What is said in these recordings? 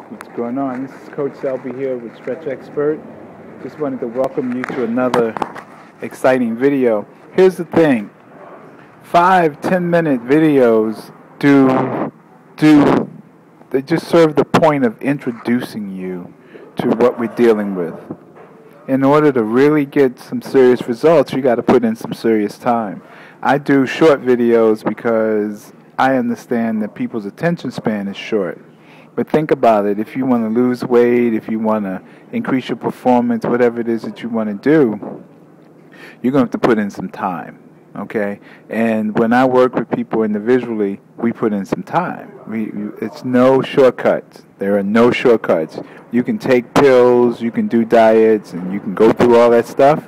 What's going on? This is Coach Selby here with Stretch Expert. Just wanted to welcome you to another exciting video. Here's the thing. 5-10 minute videos they just serve the point of introducing you to what we're dealing with. In order to really get some serious results, you got to put in some serious time. I do short videos because I understand that people's attention span is short. But think about it. If you want to lose weight, if you want to increase your performance, whatever it is that you want to do, you're going to have to put in some time, okay? And when I work with people individually, we put in some time. It's no shortcuts. There are no shortcuts. You can take pills, you can do diets, and you can go through all that stuff,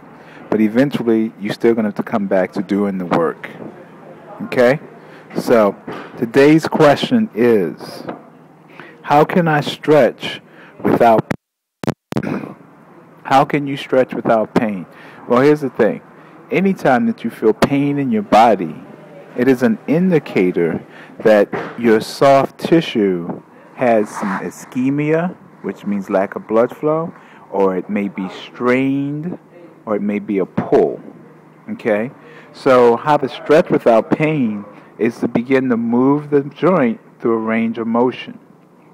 but eventually you're still going to have to come back to doing the work, okay? So today's question is, how can I stretch without pain? How can you stretch without pain? Well, here's the thing. Anytime that you feel pain in your body, it is an indicator that your soft tissue has some ischemia, which means lack of blood flow, or it may be strained, or it may be a pull. Okay? So how to stretch without pain is to begin to move the joint through a range of motion.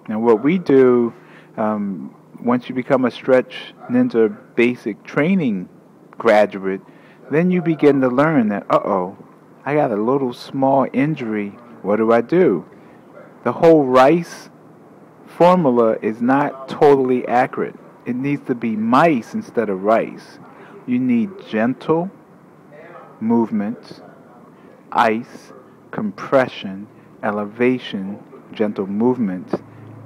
Now, what we do, once you become a Stretch Ninja basic training graduate, then you begin to learn that, I got a little small injury. What do? The whole RICE formula is not totally accurate. It needs to be mice instead of rice. You need gentle movements, ice, compression, elevation, gentle movements,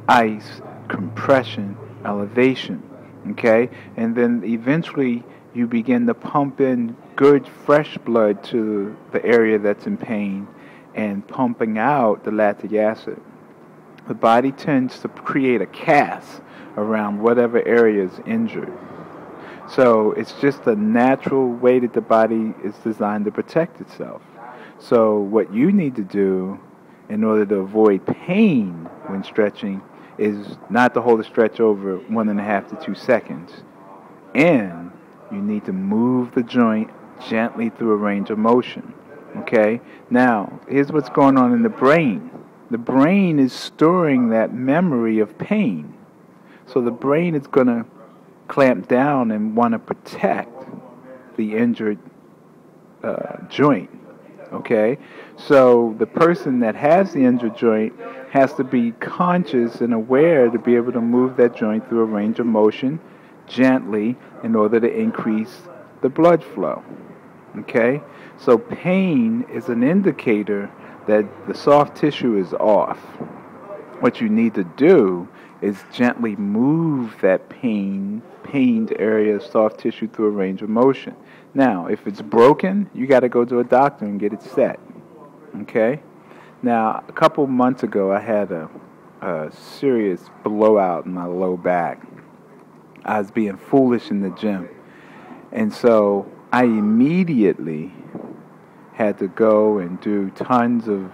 ice, compression, elevation, okay? And then eventually you begin to pump in good fresh blood to the area that's in pain and pumping out the lactic acid. The body tends to create a cast around whatever area is injured. So it's just a natural way that the body is designed to protect itself. So what you need to do in order to avoid pain when stretching is not to hold a stretch over 1.5 to 2 seconds. And you need to move the joint gently through a range of motion. Okay? Now, here's what's going on in the brain. The brain is storing that memory of pain. So the brain is going to clamp down and want to protect the injured joint. Okay? So the person that has the injured joint has to be conscious and aware to be able to move that joint through a range of motion gently in order to increase the blood flow. Okay? So pain is an indicator that the soft tissue is off. What you need to do is gently move that pained area of soft tissue through a range of motion. Now, if it's broken, you got to go to a doctor and get it set. Okay? Now, a couple months ago, I had a serious blowout in my low back. I was being foolish in the gym. And so I immediately had to go and do tons of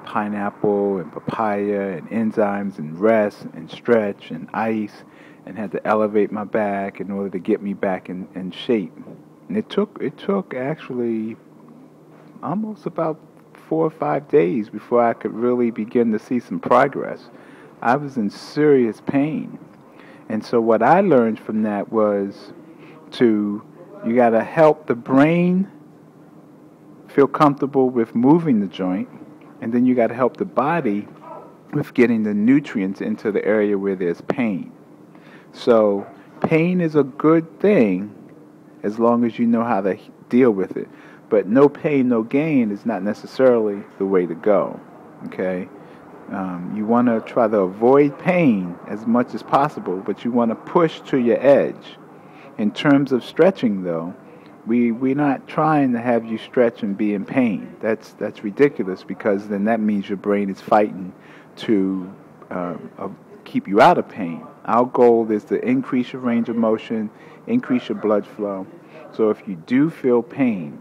pineapple and papaya and enzymes and rest and stretch and ice, and had to elevate my back in order to get me back in shape. And it took actually almost about 4 or 5 days before I could really begin to see some progress. I was in serious pain. And so what I learned from that was you got to help the brain feel comfortable with moving the joint, and then you got to help the body with getting the nutrients into the area where there's pain. So pain is a good thing as long as you know how to deal with it. But no pain, no gain is not necessarily the way to go, okay? You want to try to avoid pain as much as possible, but you want to push to your edge. In terms of stretching, though, we're not trying to have you stretch and be in pain. That's ridiculous, because then that means your brain is fighting to keep you out of pain. Our goal is to increase your range of motion, increase your blood flow. So if you do feel pain,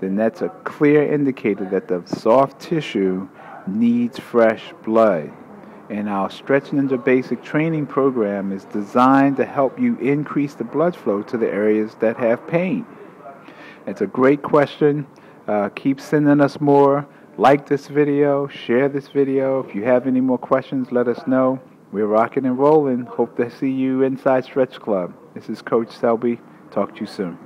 then that's a clear indicator that the soft tissue needs fresh blood. And our Stretch Ninja Basic Training Program is designed to help you increase the blood flow to the areas that have pain. It's a great question. Keep sending us more. Like this video, share this video. If you have any more questions, let us know. We're rocking and rolling. Hope to see you inside Stretch Club. This is Coach Selby. Talk to you soon.